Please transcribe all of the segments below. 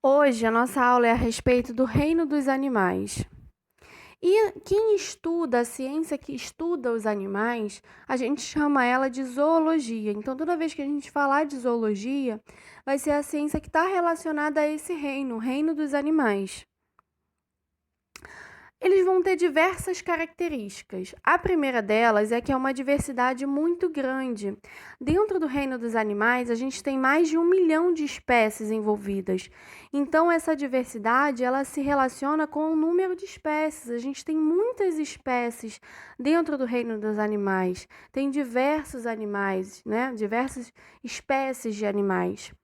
Hoje a nossa aula é a respeito do reino dos animais. E quem estuda, a ciência que estuda os animais, a gente chama ela de zoologia. Então, toda vez que a gente falar de zoologia, vai ser a ciência que está relacionada a esse reino, o reino dos animais. Eles vão ter diversas características. A primeira delas é que é uma diversidade muito grande. Dentro do reino dos animais, a gente tem mais de 1 milhão de espécies envolvidas. Então, essa diversidade, ela se relaciona com o número de espécies. A gente tem muitas espécies dentro do reino dos animais. Tem diversos animais, né? Diversas espécies de animais.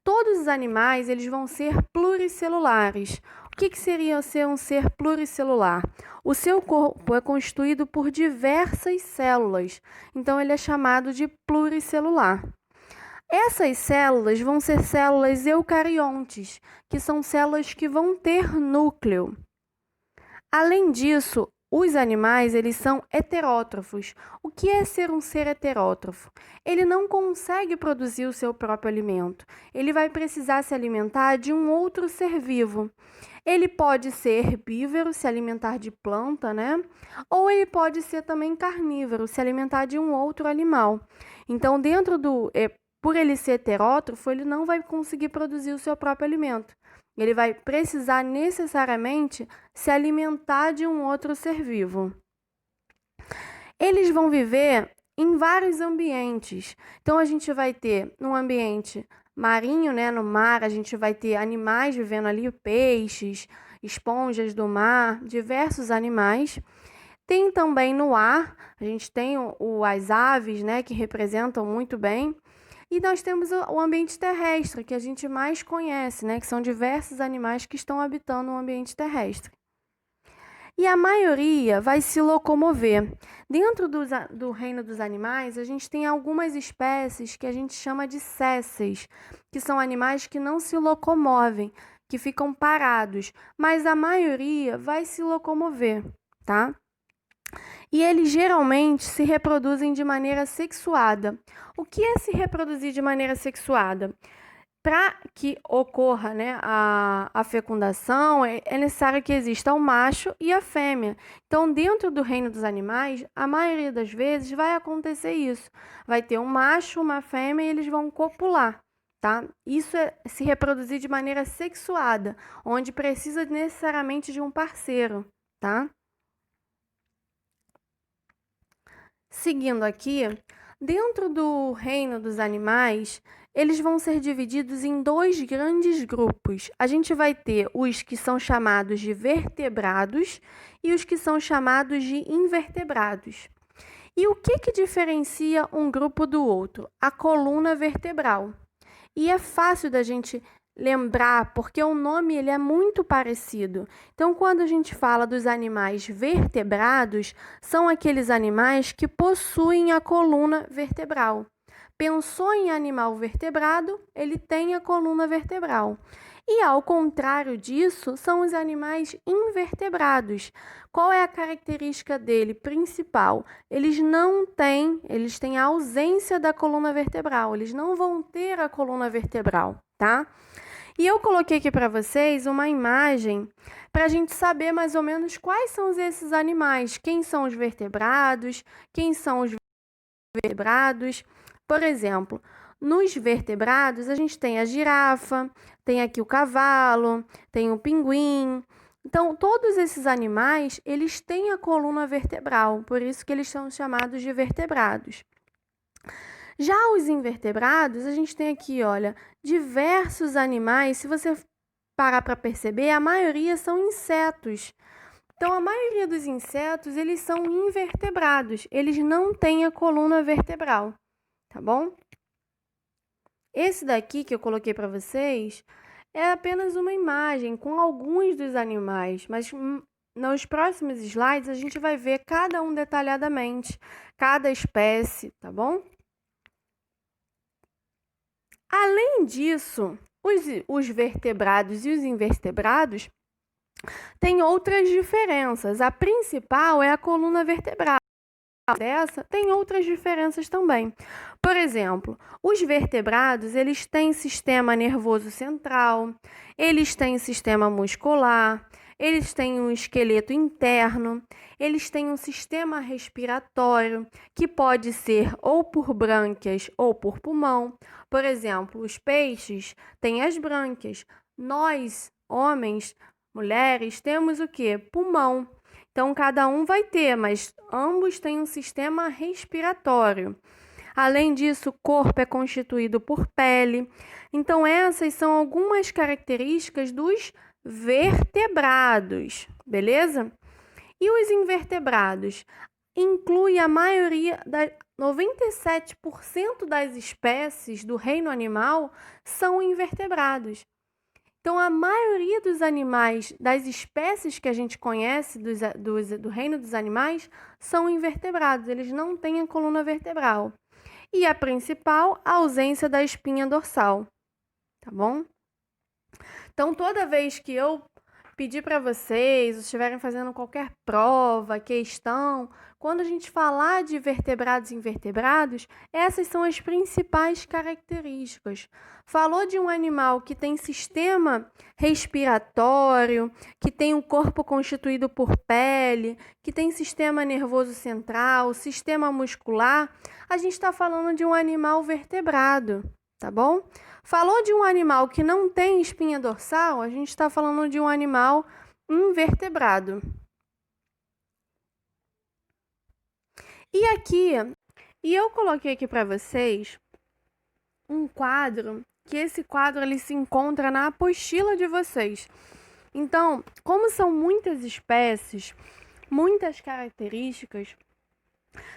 Todos os animais, eles vão ser pluricelulares. O que seria ser um ser pluricelular? O seu corpo é constituído por diversas células, então ele é chamado de pluricelular. Essas células vão ser células eucariontes, que são células que vão ter núcleo. Além disso, os animais, eles são heterótrofos. O que é ser um ser heterótrofo? Ele não consegue produzir o seu próprio alimento. Ele vai precisar se alimentar de um outro ser vivo. Ele pode ser herbívoro, se alimentar de planta, né? Ou ele pode ser também carnívoro, se alimentar de um outro animal. Então, por ele ser heterótrofo, ele não vai conseguir produzir o seu próprio alimento. Ele vai precisar necessariamente se alimentar de um outro ser vivo. Eles vão viver em vários ambientes. Então, a gente vai ter um ambiente marinho, né? No mar, a gente vai ter animais vivendo ali, peixes, esponjas do mar, diversos animais. Tem também no ar, a gente tem as aves, né? Que representam muito bem. E nós temos o ambiente terrestre, que a gente mais conhece, né? Que são diversos animais que estão habitando o ambiente terrestre. E a maioria vai se locomover. Dentro do reino dos animais, a gente tem algumas espécies que a gente chama de sésseis, que são animais que não se locomovem, que ficam parados, mas a maioria vai se locomover, tá? E eles geralmente se reproduzem de maneira sexuada. O que é se reproduzir de maneira sexuada? Para que ocorra, né, a fecundação, é necessário que exista o macho e a fêmea. Então, dentro do reino dos animais, a maioria das vezes vai acontecer isso. Vai ter um macho, uma fêmea e eles vão copular. Tá? Isso é se reproduzir de maneira sexuada, onde precisa necessariamente de um parceiro. Tá? Seguindo aqui, dentro do reino dos animais, eles vão ser divididos em dois grandes grupos. A gente vai ter os que são chamados de vertebrados e os que são chamados de invertebrados. E o que diferencia um grupo do outro? A coluna vertebral. E é fácil da gente lembrar, porque o nome ele é muito parecido. Então, quando a gente fala dos animais vertebrados, são aqueles animais que possuem a coluna vertebral. Pensou em animal vertebrado, ele tem a coluna vertebral. E ao contrário disso, são os animais invertebrados. Qual é a característica dele principal? Eles têm a ausência da coluna vertebral, eles não vão ter a coluna vertebral, tá? E eu coloquei aqui para vocês uma imagem para a gente saber mais ou menos quais são esses animais, quem são os vertebrados, quem são os vertebrados. Por exemplo, nos vertebrados, a gente tem a girafa, tem aqui o cavalo, tem o pinguim. Então, todos esses animais, eles têm a coluna vertebral, por isso que eles são chamados de vertebrados. Já os invertebrados, a gente tem aqui, olha, diversos animais. Se você parar para perceber, a maioria são insetos. Então, a maioria dos insetos, eles são invertebrados. Eles não têm a coluna vertebral, tá bom? Esse daqui que eu coloquei para vocês é apenas uma imagem com alguns dos animais, mas nos próximos slides a gente vai ver cada um detalhadamente, cada espécie, tá bom? Além disso, os vertebrados e os invertebrados têm outras diferenças. A principal é a coluna vertebral. dessa, tem outras diferenças também. Por exemplo, os vertebrados, eles têm sistema nervoso central, eles têm sistema muscular, eles têm um esqueleto interno, eles têm um sistema respiratório, que pode ser ou por brânquias ou por pulmão. Por exemplo, os peixes têm as brânquias. Nós, homens, mulheres, temos o quê? Pulmão. Então, cada um vai ter, mas ambos têm um sistema respiratório. Além disso, o corpo é constituído por pele. Então, essas são algumas características dos vertebrados, beleza? E os invertebrados? Inclui a maioria, 97% das espécies do reino animal são invertebrados. Então, a maioria dos animais, das espécies que a gente conhece do reino dos animais, são invertebrados, eles não têm a coluna vertebral. E a principal, a ausência da espinha dorsal, tá bom? Então, toda vez que eu pedir para vocês, estiverem fazendo qualquer prova, questão, quando a gente falar de vertebrados e invertebrados, essas são as principais características. Falou de um animal que tem sistema respiratório, que tem um corpo constituído por pele, que tem sistema nervoso central, sistema muscular, a gente está falando de um animal vertebrado, tá bom? Falou de um animal que não tem espinha dorsal, a gente está falando de um animal invertebrado. E eu coloquei aqui para vocês um quadro, que esse quadro ele se encontra na apostila de vocês. Então, como são muitas espécies, muitas características,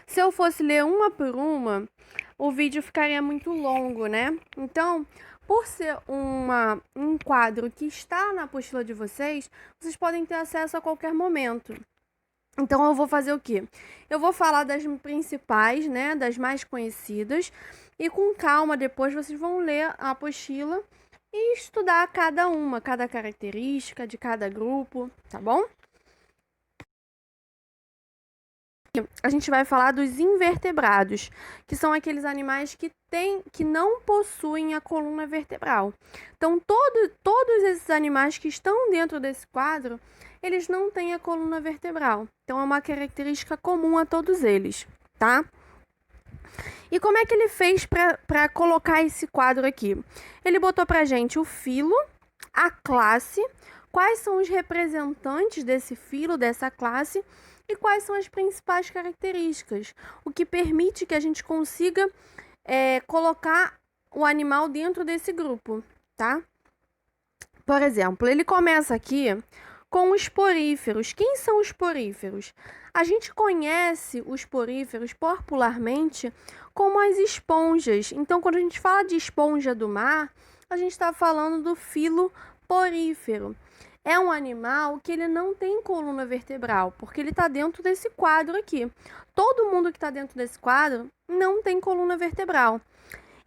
se eu fosse ler uma por uma, o vídeo ficaria muito longo, né? Então, por ser um quadro que está na apostila de vocês, vocês podem ter acesso a qualquer momento. Então, eu vou fazer o quê? Eu vou falar das principais, né? Das mais conhecidas. E com calma, depois vocês vão ler a apostila e estudar cada uma, cada característica de cada grupo, tá bom? A gente vai falar dos invertebrados, que são aqueles animais que não possuem a coluna vertebral. Então, todos esses animais que estão dentro desse quadro, eles não têm a coluna vertebral. Então, é uma característica comum a todos eles, tá? E como é que ele fez para colocar esse quadro aqui? Ele botou pra gente o filo, a classe, quais são os representantes desse filo, dessa classe, e quais são as principais características, o que permite que a gente consiga colocar o animal dentro desse grupo, tá? Por exemplo, ele começa aqui com os poríferos. Quem são os poríferos? A gente conhece os poríferos popularmente como as esponjas. Então, quando a gente fala de esponja do mar, a gente está falando do filo porífero. É um animal que ele não tem coluna vertebral, porque ele está dentro desse quadro aqui. Todo mundo que está dentro desse quadro não tem coluna vertebral.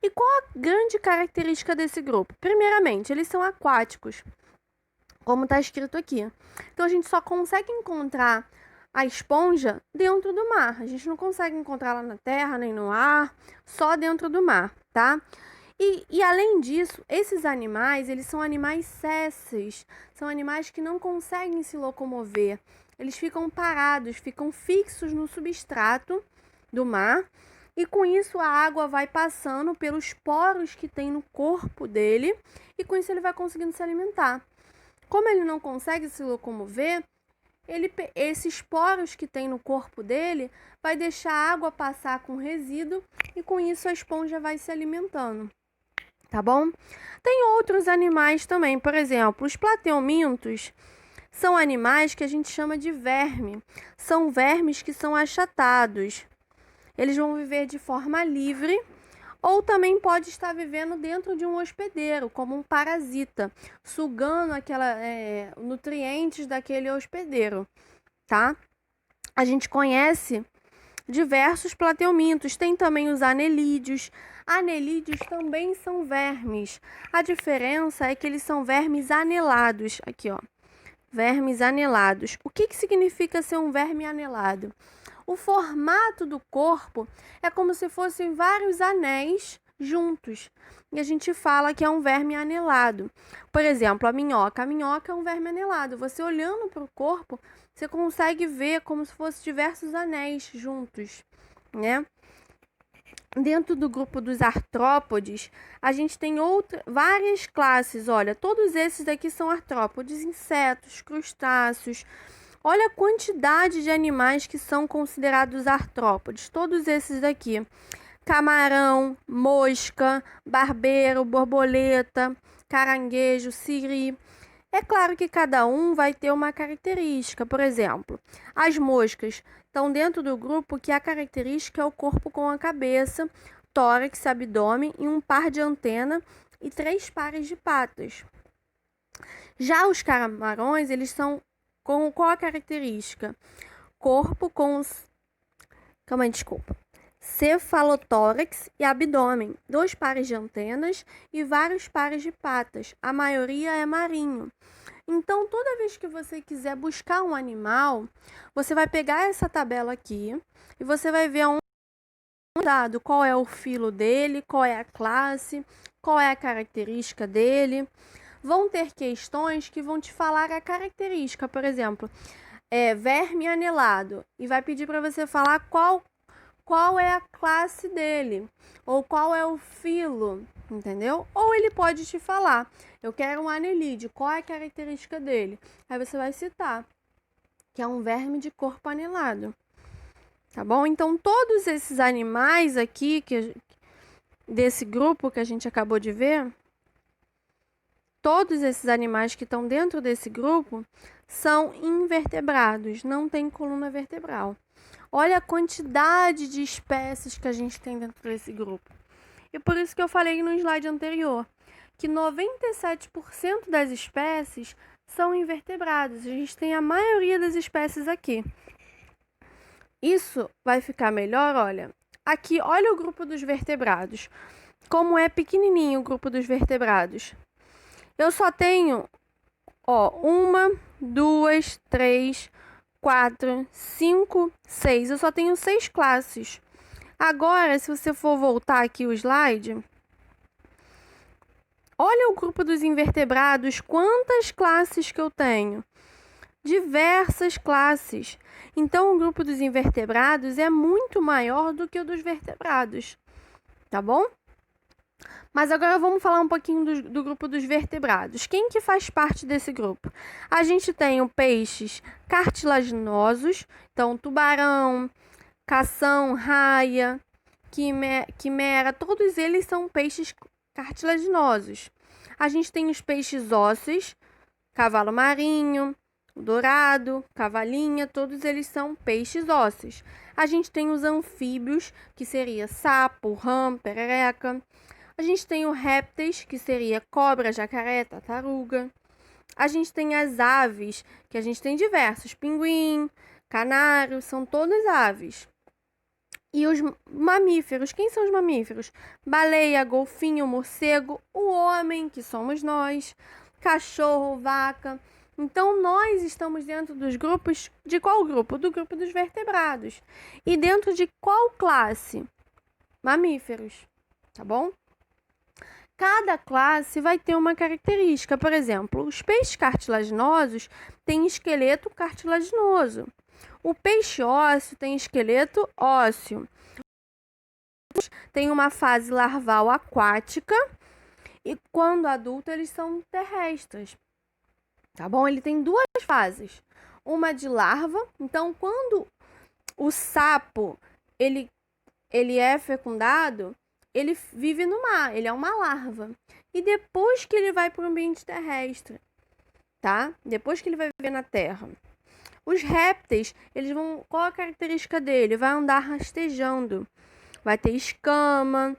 E qual a grande característica desse grupo? Primeiramente, eles são aquáticos, como está escrito aqui. Então, a gente só consegue encontrar a esponja dentro do mar. A gente não consegue encontrar lá na terra, nem no ar, só dentro do mar, tá? E além disso, esses animais, eles são animais sésseis, são animais que não conseguem se locomover. Eles ficam parados, ficam fixos no substrato do mar, e com isso a água vai passando pelos poros que tem no corpo dele, e com isso ele vai conseguindo se alimentar. Como ele não consegue se locomover, esses poros que tem no corpo dele vai deixar a água passar com resíduo, e com isso a esponja vai se alimentando. Tá bom? Tem outros animais também, por exemplo, os plateumintos são animais que a gente chama de verme. São vermes que são achatados. Eles vão viver de forma livre ou também pode estar vivendo dentro de um hospedeiro, como um parasita, sugando nutrientes daquele hospedeiro, tá? A gente conhece diversos plateumintos, tem também os anelídeos. Anelídeos também são vermes. A diferença é que eles são vermes anelados. Aqui, ó. Vermes anelados. O que significa ser um verme anelado? O formato do corpo é como se fossem vários anéis juntos. E a gente fala que é um verme anelado. Por exemplo, a minhoca. A minhoca é um verme anelado. Você olhando para o corpo, você consegue ver como se fossem diversos anéis juntos, né? Dentro do grupo dos artrópodes, a gente tem várias classes. Olha, todos esses daqui são artrópodes, insetos, crustáceos. Olha a quantidade de animais que são considerados artrópodes. Todos esses daqui: camarão, mosca, barbeiro, borboleta, caranguejo, siri. É claro que cada um vai ter uma característica. Por exemplo, as moscas estão dentro do grupo que a característica é o corpo com a cabeça, tórax, abdômen e um par de antena e 3 pares de patas. Já os camarões, eles são com qual a característica? Corpo com os... Calma aí, desculpa. Cefalotórax e abdômen, 2 pares de antenas e vários pares de patas. A maioria é marinho. Então, toda vez que você quiser buscar um animal, você vai pegar essa tabela aqui e você vai ver dado qual é o filo dele, qual é a classe, qual é a característica dele. Vão ter questões que vão te falar a característica, por exemplo, verme anelado, e vai pedir para você falar qual é a classe dele, ou qual é o filo, entendeu? Ou ele pode te falar, eu quero um anelídeo, qual é a característica dele? Aí você vai citar, que é um verme de corpo anelado, tá bom? Então, todos esses animais aqui, desse grupo que a gente acabou de ver, todos esses animais que estão dentro desse grupo são invertebrados, não tem coluna vertebral. Olha a quantidade de espécies que a gente tem dentro desse grupo. E por isso que eu falei no slide anterior, que 97% das espécies são invertebrados. A gente tem a maioria das espécies aqui. Isso vai ficar melhor, olha. Aqui, olha o grupo dos vertebrados. Como é pequenininho o grupo dos vertebrados. Eu só tenho, 1, 2, 3, 4, 5, 6. Eu só tenho 6 classes. Agora, se você for voltar aqui o slide, olha o grupo dos invertebrados, quantas classes que eu tenho. Diversas classes. Então, o grupo dos invertebrados é muito maior do que o dos vertebrados, tá bom? Mas agora vamos falar um pouquinho do grupo dos vertebrados. Quem que faz parte desse grupo? A gente tem peixes cartilaginosos, então tubarão, cação, raia, quimera, todos eles são peixes cartilaginosos. A gente tem os peixes ósseos, cavalo marinho, dourado, cavalinha, todos eles são peixes ósseos. A gente tem os anfíbios, que seria sapo, rã, perereca. A gente tem os répteis, que seria cobra, jacaré, tartaruga. A gente tem as aves, que a gente tem diversos, pinguim, canário, são todas aves. E os mamíferos, quem são os mamíferos? Baleia, golfinho, morcego, o homem, que somos nós, cachorro, vaca. Então, nós estamos dentro dos grupos, de qual grupo? Do grupo dos vertebrados. E dentro de qual classe? Mamíferos, tá bom? Cada classe vai ter uma característica. Por exemplo, os peixes cartilaginosos têm esqueleto cartilaginoso. O peixe ósseo tem esqueleto ósseo. Tem uma fase larval aquática e quando adulto eles são terrestres. Tá bom? Ele tem 2 fases. Uma de larva. Então, quando o sapo ele é fecundado, ele vive no mar, ele é uma larva. E depois que ele vai para o ambiente terrestre, tá? Depois que ele vai viver na terra. Os répteis, qual a característica dele? Vai andar rastejando, vai ter escama,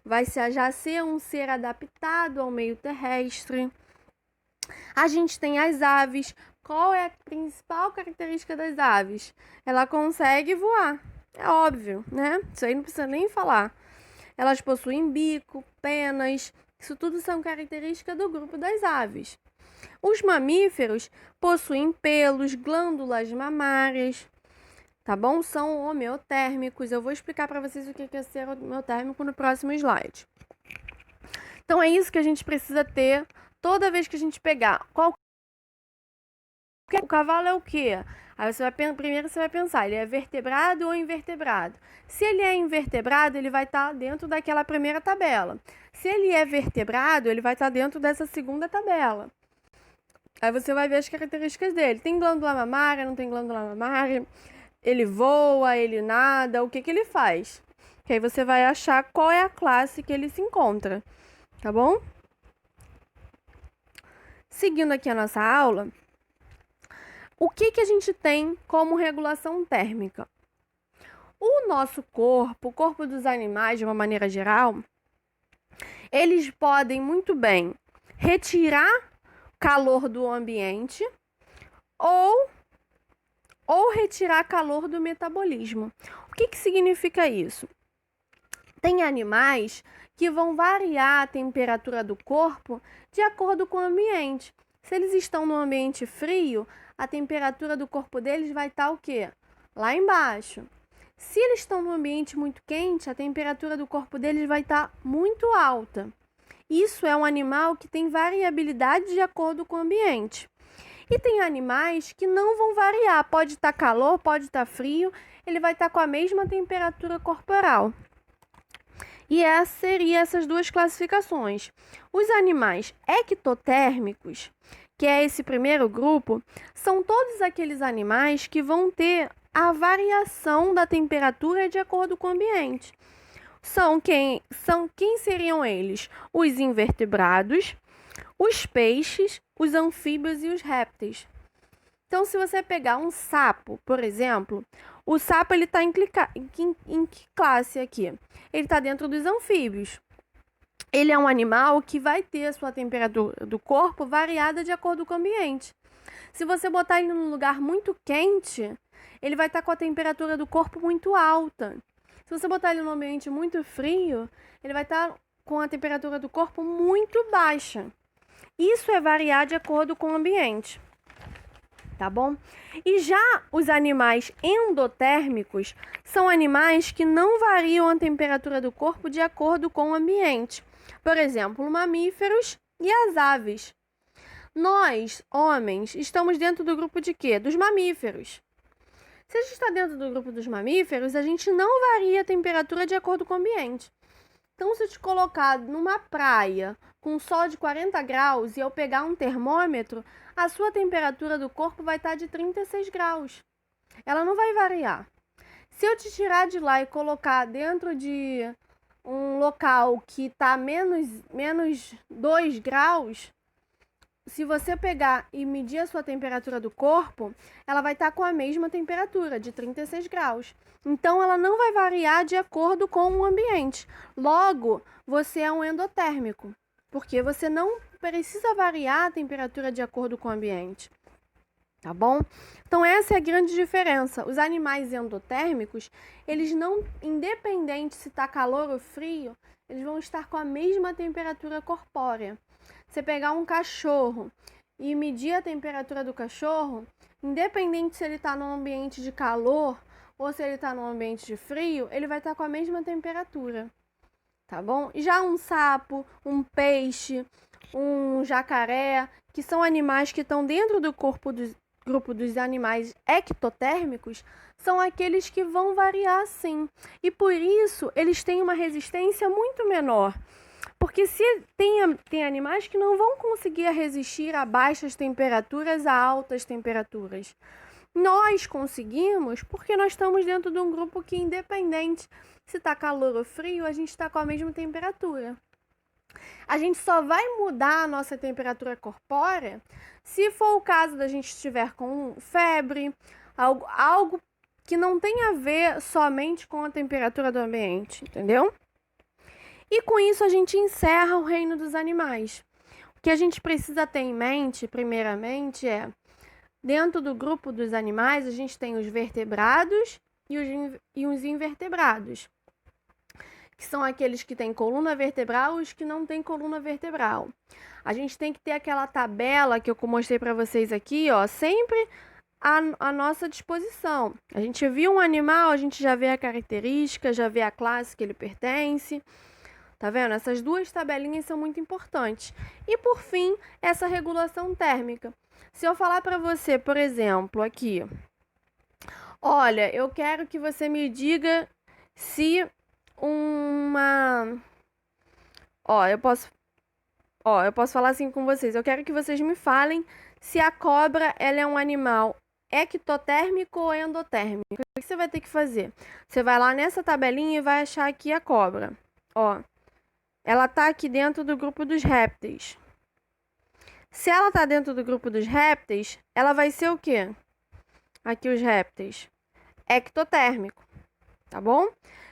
vai já ser um ser adaptado ao meio terrestre. A gente tem as aves. Qual é a principal característica das aves? Ela consegue voar. É óbvio, né? Isso aí não precisa nem falar. Elas possuem bico, penas. Isso tudo são características do grupo das aves. Os mamíferos possuem pelos, glândulas mamárias. tá bom? São homeotérmicos. Eu vou explicar para vocês o que é ser homeotérmico no próximo slide. Então, é isso que a gente precisa ter toda vez que a gente pegar. O cavalo é o quê? Aí primeiro você vai pensar, ele é vertebrado ou invertebrado? Se ele é invertebrado, ele vai estar dentro daquela primeira tabela. Se ele é vertebrado, ele vai estar dentro dessa segunda tabela. Aí você vai ver as características dele. Tem glândula mamária, não tem glândula mamária? Ele voa, ele nada, o que ele faz? Que aí você vai achar qual é a classe que ele se encontra, tá bom? Seguindo aqui a nossa aula, o que a gente tem como regulação térmica? O nosso corpo, o corpo dos animais, de uma maneira geral, eles podem muito bem retirar calor do ambiente ou retirar calor do metabolismo. O que significa isso? Tem animais que vão variar a temperatura do corpo de acordo com o ambiente. Se eles estão no ambiente frio, a temperatura do corpo deles vai estar o quê? Lá embaixo. Se eles estão no ambiente muito quente, a temperatura do corpo deles vai estar muito alta. Isso é um animal que tem variabilidade de acordo com o ambiente. E tem animais que não vão variar. Pode estar calor, pode estar frio, ele vai estar com a mesma temperatura corporal. E seriam essas duas classificações. Os animais ectotérmicos, que é esse primeiro grupo, são todos aqueles animais que vão ter a variação da temperatura de acordo com o ambiente. Quem seriam eles? Os invertebrados, os peixes, os anfíbios e os répteis. Então, se você pegar um sapo, por exemplo, o sapo está em que classe aqui? Ele está dentro dos anfíbios. Ele é um animal que vai ter a sua temperatura do corpo variada de acordo com o ambiente. Se você botar ele num lugar muito quente, ele vai estar com a temperatura do corpo muito alta. Se você botar ele num ambiente muito frio, ele vai estar com a temperatura do corpo muito baixa. Isso é variar de acordo com o ambiente, tá bom? E já os animais endotérmicos são animais que não variam a temperatura do corpo de acordo com o ambiente. Por exemplo, mamíferos e as aves. Nós, homens, estamos dentro do grupo de quê? Dos mamíferos. Se a gente está dentro do grupo dos mamíferos, a gente não varia a temperatura de acordo com o ambiente. Então, se eu te colocar numa praia com sol de 40 graus e eu pegar um termômetro, a sua temperatura do corpo vai estar de 36 graus. Ela não vai variar. Se eu te tirar de lá e colocar dentro de um local que está menos 2 graus, se você pegar e medir a sua temperatura do corpo, ela vai estar com a mesma temperatura, de 36 graus. Então, ela não vai variar de acordo com o ambiente. Logo, você é um endotérmico, porque você não precisa variar a temperatura de acordo com o ambiente. Tá bom? Então, essa é a grande diferença. Os animais endotérmicos, eles não, independente se está calor ou frio, eles vão estar com a mesma temperatura corpórea. Você pegar um cachorro e medir a temperatura do cachorro, independente se ele está num ambiente de calor ou se ele está num ambiente de frio, ele vai estar com a mesma temperatura, tá bom? Já um sapo, um peixe, um jacaré, que são animais que estão dentro do grupo dos animais ectotérmicos, são aqueles que vão variar sim. E por isso, eles têm uma resistência muito menor. Porque se tem animais que não vão conseguir resistir a baixas temperaturas, a altas temperaturas. Nós conseguimos porque nós estamos dentro de um grupo que, independente se está calor ou frio, a gente está com a mesma temperatura. A gente só vai mudar a nossa temperatura corpórea se for o caso da gente estiver com febre, algo que não tem a ver somente com a temperatura do ambiente, entendeu? E com isso a gente encerra o reino dos animais. O que a gente precisa ter em mente, primeiramente, dentro do grupo dos animais, a gente tem os vertebrados e os invertebrados, que são aqueles que têm coluna vertebral e os que não têm coluna vertebral. A gente tem que ter aquela tabela que eu mostrei para vocês aqui, ó, sempre à nossa disposição. A gente viu um animal, a gente já vê a característica, já vê a classe que ele pertence. Tá vendo? Essas duas tabelinhas são muito importantes. E por fim, essa regulação térmica. Se eu falar para você, por exemplo, aqui, olha, eu quero que você me diga se uma... eu posso falar assim com vocês. Eu quero que vocês me falem se a cobra ela é um animal ectotérmico ou endotérmico. O que você vai ter que fazer? Você vai lá nessa tabelinha e vai achar aqui a cobra. Ela está aqui dentro do grupo dos répteis. Se ela está dentro do grupo dos répteis, ela vai ser o quê? Aqui os répteis. Ectotérmico, tá bom?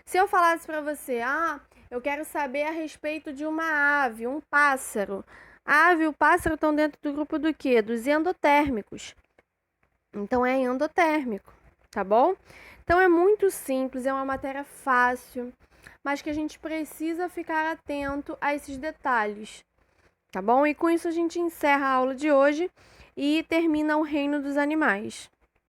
Se eu falasse para você, eu quero saber a respeito de uma ave, um pássaro. A ave e o pássaro estão dentro do grupo do quê? Dos endotérmicos. Então, é endotérmico, tá bom? Então, é muito simples, é uma matéria fácil, mas que a gente precisa ficar atento a esses detalhes, tá bom? E com isso a gente encerra a aula de hoje e termina o reino dos animais.